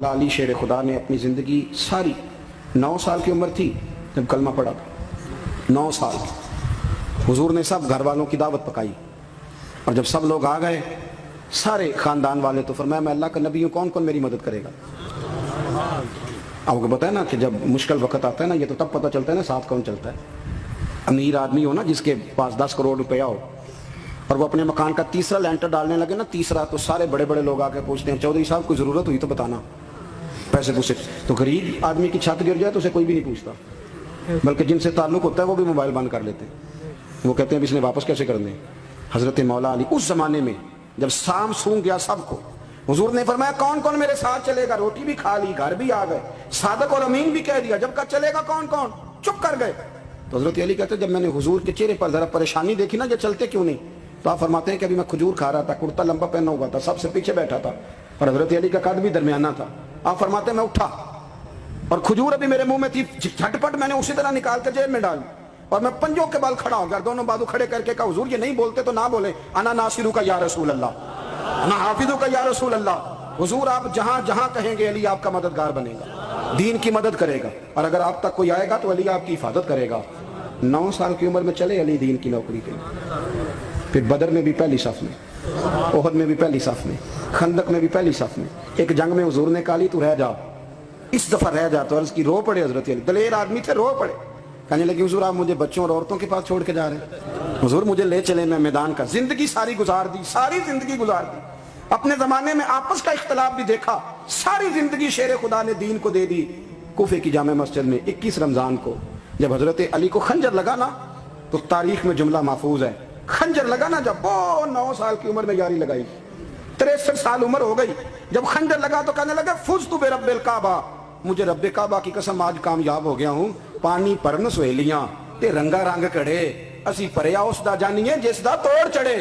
अली शेर खुदा ने अपनी ज़िंदगी सारी 9 साल की उम्र थी जब कलमा पड़ा था। 9 साल हुजूर ने सब घर वालों की दावत पकाई और जब सब लोग आ गए सारे ख़ानदान वाले, तो फरमाया मैं अल्लाह का नबी हूँ, कौन कौन मेरी मदद करेगा। आपको पता है ना कि जब मुश्किल वक्त आता है ना, ये तो तब पता चलता है ना साथ कौन चलता है। अमीर आदमी हो ना जिसके पास 10 करोड़ रुपया हो और वो अपने मकान का तीसरा लेंटर डालने लगे ना, तीसरा, तो सारे बड़े बड़े लोग आके पूछते हैं चौधरी साहब कोई ज़रूरत हुई तो बताना, पैसे पूछे। तो गरीब आदमी की छत गिर जाए तो उसे कोई भी नहीं पूछता, बल्कि जिनसे ताल्लुक़ होता है वो भी मोबाइल बंद कर लेते हैं। वो कहते हैं अब इसने वापस कैसे करने। हज़रत मौला अली उस ज़माने में जब शाम सूंघ गया सबको, हुजूर ने फरमाया कौन कौन मेरे साथ चलेगा। रोटी भी खा ली, घर भी आ गए, सादक और अमीन भी कह दिया, जब कहा चलेगा कौन कौन, चुप कर गए। तो हज़रत अली कहते जब मैंने हुजूर के चेहरे पर ज़रा परेशानी देखी ना, ये चलते क्यों नहीं, तो आप फरमाते हैं कि अभी मैं खजूर खा रहा था, कुर्ता लंबा पहना हुआ था, सबसे पीछे बैठा था और हज़रत अली का कद भी दरमियाना था। आप फरमाते हैं मैं उठा और खजूर अभी मेरे मुंह में थी, झटपट मैंने उसी तरह निकाल कर जेब में डाली और मैं पंजों के बल खड़ा हो गया, दोनों बाजू खड़े करके कहा हुजूर ये नहीं बोलते तो ना बोले, अना नासिरू का या रसूल अल्लाह, अना हाफिजू का या रसूल अल्लाह। हुजूर आप जहां जहां कहेंगे अली आपका मददगार बनेगा, दीन की मदद करेगा, और अगर आप तक कोई आएगा तो अली आपकी हिफाजत करेगा। 9 साल की उम्र में चले अली दीन की नौकरी के लिए। फिर बदर में भी पहली सफ में, ओहद में भी पहली सफ में, खंदक में भी पहली सफ में। एक जंग में हुजूर ने कहा अली तू रह जा, इस दफा रह जा। तो अर्ज की, रो पड़े हजरत अली, दलेर आदमी थे, रो पड़े। कहने लगे हुजूर आप मुझे बच्चों और औरतों के पास छोड़ के जा रहे हैं, हुजूर मुझे ले चले, मैं मैदान का जिंदगी सारी गुजार दी, सारी जिंदगी गुजार दी। अपने जमाने में आपस का इख्तलाफ भी देखा, सारी जिंदगी शेर खुदा ने दीन को दे दी। कूफे की जामे मस्जिद में 21 रमजान को जब हजरत अली को खंजर लगा ना, तो तारीख में जुमला महफूज है, खंजर लगा ना जब, वो 9 साल की उम्र में यारी लगाई, 63 साल उम्र हो गई। जब खंजर लगा तो कहने लगा फुज तू बे रब्बिल काबा, मुझे रब्बे काबा की कसम आज कामयाब हो गया हूँ। पानी परन सहेलियां ते रंगा रंग कड़े, असी परया उस दा जानिए जिस दा तोड़ चढ़े।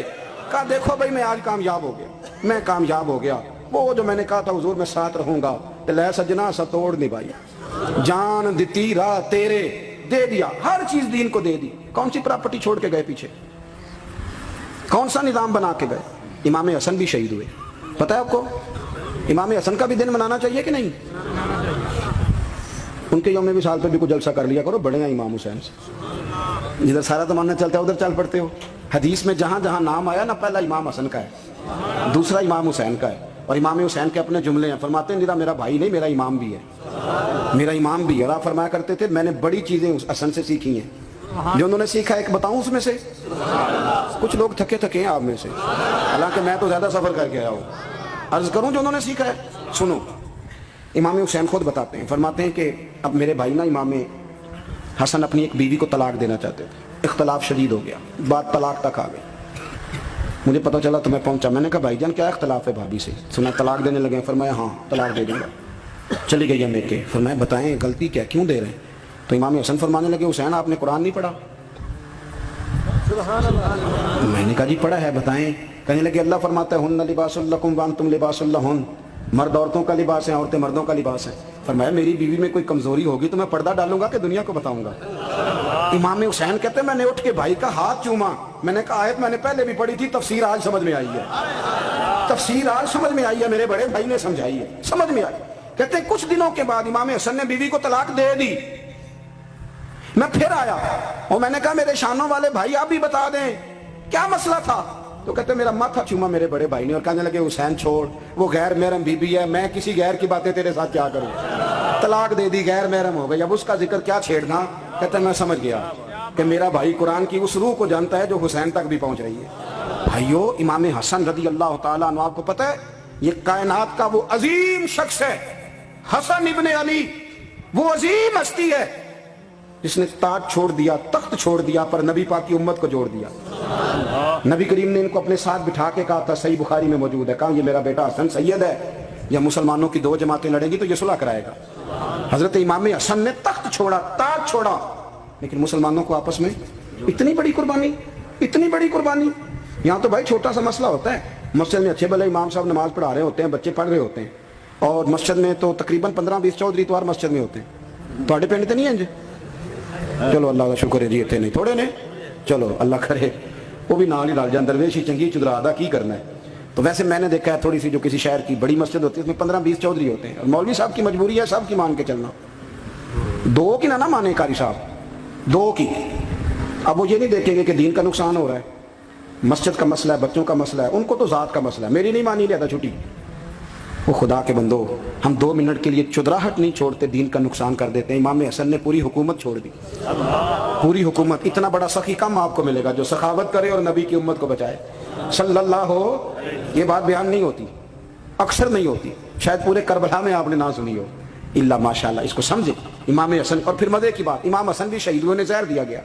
कहा देखो भाई मैं आज कामयाब हो गया, मैं कामयाब हो गया। वो जो मैंने कहा था हुजूर मैं साथ रहूंगा, ते लै सजना सा तोड़ निभाई, जान दिती राह तेरे, दे दिया, हर चीज दीन को दे दी। कौन सी प्रॉपर्टी छोड़ के गए पीछे, कौन सा निजाम बना के गए। इमाम हसन भी शहीद हुए, पता है आपको। इमाम हसन का भी दिन मनाना चाहिए कि नहीं, उनके यौम विसाल पे भी कुछ जलसा कर लिया करो, बड़े हैं इमाम हुसैन से। जिधर सारा जमाना चलता है उधर चल पड़ते हो। हदीस में जहां जहां नाम आया ना, पहला इमाम हसन का है, दूसरा इमाम हुसैन का है, और इमाम हुसैन के अपने जुमले हैं। फरमाते हैं मेरा भाई नहीं, मेरा इमाम भी है, मेरा इमाम भी है। और आप फरमाया करते थे मैंने बड़ी चीजें उस हसन से सीखी हैं। जो उन्होंने सीखा एक बताऊं उसमें से, कुछ लोग थके थके हैं आप में से, हालांकि मैं तो ज्यादा सफर करके आया हूँ। अर्ज करूं जो उन्होंने सीखा है, सुनो। इमाम हुसैन खुद बताते हैं, फरमाते हैं कि अब मेरे भाई ना इमाम हसन अपनी एक बीवी को तलाक देना चाहते थे, इख्तलाफ शदीद हो गया, बात तलाक तक आ गई। मुझे पता चला तो मैं पहुंचा, मैंने कहा भाईजान क्या इख्तलाफ है भाभी से, सुना तलाक देने लगे। फरमाया हाँ तलाक दे दूंगा। चली गई है मेके, फरमाया बताएं गलती क्या, क्यों दे रहे हैं। तो इमाम हसन फरमाने लगे हुसैन आपने कुरान नहीं पढ़ा। मैंने कहा जी पढ़ा है, बताएं। कहने लगे अल्लाह फरमाता है हुन्ना लिबासुल लकुम व अंतुम लिबासुल लहुन, मर्द औरतों का लिबास है, औरतें मर्दों का लिबास है। फरमाया मेरी बीवी में कोई कमजोरी होगी तो मैं पर्दा डालूंगा कि दुनिया को बताऊंगा। इमाम हुसैन कहते मैंने उठ के भाई का हाथ चूमा, मैंने कहा आयत मैंने पहले भी पढ़ी थी, तफसीर आज समझ में आई है, तफसीर आज समझ में आई है, मेरे बड़े भाई ने समझाई है, समझ में आई। कहते हैं कुछ दिनों के बाद इमाम हसन ने बीवी को तलाक दे दी। मैं फिर आया और मैंने कहा मेरे शानों वाले भाई आप भी बता दें क्या मसला था। तो कहते मेरा माथा चूमा मेरे बड़े भाई ने और कहने लगे हुसैन छोड़, वो गैर महरम बीबी है, मैं किसी गैर की बातें तेरे साथ क्या करूं, तलाक दे दी, गैर महरम हो गई, अब उसका जिक्र क्या छेड़ना। कहते मैं समझ गया कि मेरा भाई कुरान की उस रूह को जानता है जो हुसैन तक भी पहुंच रही है। भाइयों इमाम हसन रदी अल्लाह तआला अन्हु, आपको पता है ये कायनात का वो अजीम शख्स है, हसन इब्ने अली, वो अजीम हस्ती है जिसने ताज छोड़ दिया, तख्त छोड़ दिया, पर नबी पाक की उम्मत को जोड़ दिया। नबी करीम ने इनको अपने साथ बिठा के कहा था, सही बुखारी में मौजूद है, कहा ये मेरा बेटा हसन सैयद है, या मुसलमानों की 2 जमातें लड़ेगी तो ये सुलह कराएगा। हजरत इमाम हसन ने तख्त छोड़ा, ताज छोड़ा, लेकिन मुसलमानों को आपस में इतनी बड़ी कुर्बानी, इतनी बड़ी कुर्बानी। यहाँ तो भाई छोटा सा मसला होता है, मस्जिद में अच्छे भले इमाम साहब नमाज पढ़ा रहे होते हैं, बच्चे पढ़ रहे होते हैं, और मस्जिद में तो तकरीबन 15-20 चौधरी इतवार मस्जिद में होते हैं। थोड़े पिंड तो नहीं है जी, चलो अल्लाह का शुक्र है जी, इतने नहीं थोड़े ने, चलो अल्लाह करे वो भी नाल ही रल जाए, दरवेश ही चंगी चुदरा दा की करना है। तो تو ویسے میں نے دیکھا ہے تھوڑی سی جو کسی شہر کی بڑی مسجد ہوتی ہے اس میں 15-20 چودھری ہوتے ہیں، اور مولوی صاحب کی مجبوری ہے سب کی مان کے چلنا، دو کی نہ مانے قاری صاحب، دو کی۔ اب وہ یہ نہیں دیکھیں گے کہ دین کا نقصان ہو رہا ہے، مسجد کا مسئلہ ہے، بچوں کا مسئلہ ہے، ان کو تو ذات کا مسئلہ ہے، میری نہیں مانی لیتا چھٹی۔ وہ خدا کے بندو، ہم 2 منٹ کے لیے چدراہٹ نہیں چھوڑتے، دین کا نقصان کر دیتے ہیں۔ امام حسن نے پوری حکومت چھوڑ دی، پوری حکومت۔ اتنا بڑا سخی کم آپ کو ملے گا جو سخاوت کرے اور نبی کی امت کو بچائے صلی اللہ ہو۔ یہ بات بیان نہیں ہوتی، اکثر نہیں ہوتی، شاید پورے کربلا میں آپ نے نہ سنی ہو، الا ماشاءاللہ۔ اس کو سمجھے امام حسن۔ اور پھر مزے کی بات، امام حسن بھی شہید ہوئے، زہر دیا گیا،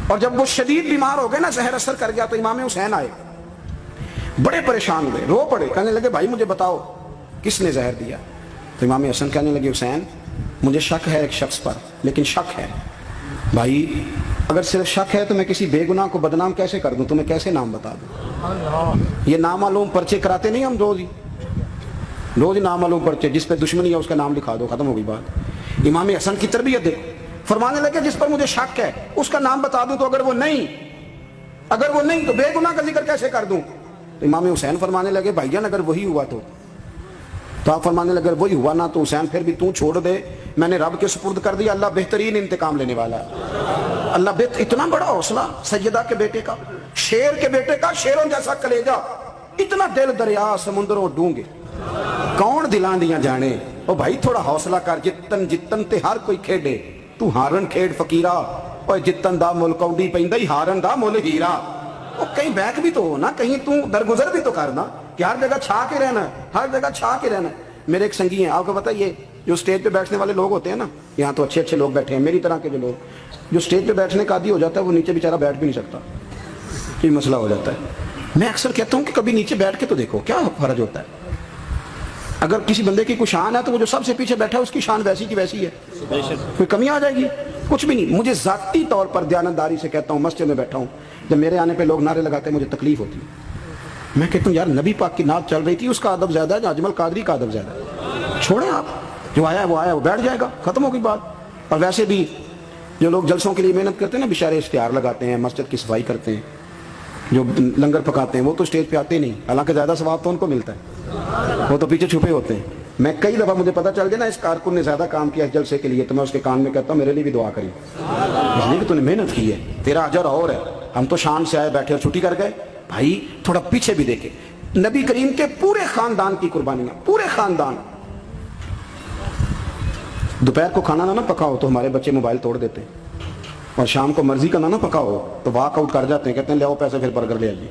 اور جب وہ شدید بیمار ہو گئے نا، زہر اثر کر گیا، تو امام حسین آئے، بڑے پریشان ہوئے، رو پڑے، کہنے لگے بھائی مجھے بتاؤ کس نے زہر دیا؟ تو امام حسن کہنے لگے حسین مجھے شک ہے ایک شخص پر، لیکن شک ہے بھائی، اگر صرف شک ہے تو میں کسی بے گناہ کو بدنام کیسے کر دوں، تمہیں کیسے نام بتا دوں؟ یہ نامعلوم پرچے کراتے نہیں ہم روز ہی نامعلوم پرچے، جس پہ دشمنی ہے اس کا نام لکھا دو، ختم ہو گئی بات۔ امام حسن کی تربیت دیکھو، فرمانے لگے جس پر مجھے شک ہے اس کا نام بتا دوں، تو اگر وہ نہیں تو بے گناہ کا ذکر کیسے کر دوں؟ تو امام حسین فرمانے لگے بھائی جان اگر وہی ہوا تو آپ فرمانے لگے اگر وہی ہوا نا تو حسین پھر بھی تو چھوڑ دے، میں نے رب کے سپرد کر دیا، اللہ بہترین انتقام لینے والا ہے۔ اللہ اتنا بڑا حوصلہ سیدہ کے بیٹے کا، شیر کے بیٹے کا، شیروں جیسا کلیجہ، اتنا دل دریا سمندروں ڈونگے، کون دلان دیاں جانے۔ او بھائی تھوڑا حوصلہ کر، جتن تے ہر کوئی کھیڈے، تو ہارن کھیڈ فقیرہ، اور جتن دا مل کونڈی پیندا ہی ہارن دا مل ہیرا۔ وہ کہیں بیک بھی تو ہو نا، کہیں تو درگزر بھی تو کرنا، کہ ہر جگہ چھا کے رہنا ہے، ہر جگہ چھا کے رہنا ہے۔ میرے ایک سنگی ہیں، آپ کو پتہ یہ جو سٹیج پہ بیٹھنے والے لوگ ہوتے ہیں نا، یہاں تو اچھے لوگ بیٹھے ہیں، میری طرح کے جو لوگ جو سٹیج پہ بیٹھنے کا عادی ہو جاتا ہے وہ نیچے بیچارہ بیٹھ بھی نہیں سکتا، یہ مسئلہ ہو جاتا ہے۔ میں اکثر کہتا ہوں کہ کبھی نیچے بیٹھ کے تو دیکھو کیا فرق ہوتا ہے۔ اگر کسی بندے کی کوئی شان ہے تو وہ جو سب سے پیچھے بیٹھا ہے اس کی شان ویسی کی ویسی ہے، کوئی کمی آ جائے گی؟ کچھ بھی نہیں۔ مجھے ذاتی طور پر دیانتداری سے کہتا ہوں، مسجد میں بیٹھا ہوں، جب میرے آنے پہ لوگ نعرے لگاتے ہیں مجھے تکلیف ہوتی ہے۔ میں کہتا ہوں یار نبی پاک کی نعت چل رہی تھی، اس کا ادب زیادہ ہے یا اجمل قادری کا ادب زیادہ ہے؟ چھوڑیں آپ، جو آیا ہے وہ بیٹھ جائے گا، ختم ہو گئی بات۔ اور ویسے بھی جو لوگ جلسوں کے لیے محنت کرتے ہیں نا، بیچارے اشتہار لگاتے ہیں، مسجد کی صفائی کرتے ہیں، جو لنگر پکاتے ہیں، وہ تو اسٹیج پہ آتے ہی نہیں، حالانکہ زیادہ ثواب تو ان کو ملتا ہے، وہ تو پیچھے چھپے ہوتے ہیں۔ میں کئی دفعہ مجھے پتہ چل گیا نا اس کارکن نے زیادہ کام کیا اس جلسے کے لیے، تو میں اس کے کان میں کہتا ہوں میرے لیے بھی دعا کری، اس لیے کہ تو نے محنت کی ہے، تیرا اجر اور ہے۔ ہم تو شان سے آئے بیٹھے اور چھٹی کر گئے۔ بھائی تھوڑا پیچھے بھی دیکھے، نبی کریم کے پورے خاندان کی قربانیاں، پورے خاندان۔ دوپہر کو کھانا نہ پکاؤ تو ہمارے بچے موبائل توڑ دیتے ہیں، اور شام کو مرضی کا نہ پکاؤ تو واک آؤٹ کر جاتے ہیں، کہتے ہیں لے آؤ پیسے پھر برگر لے آئیے۔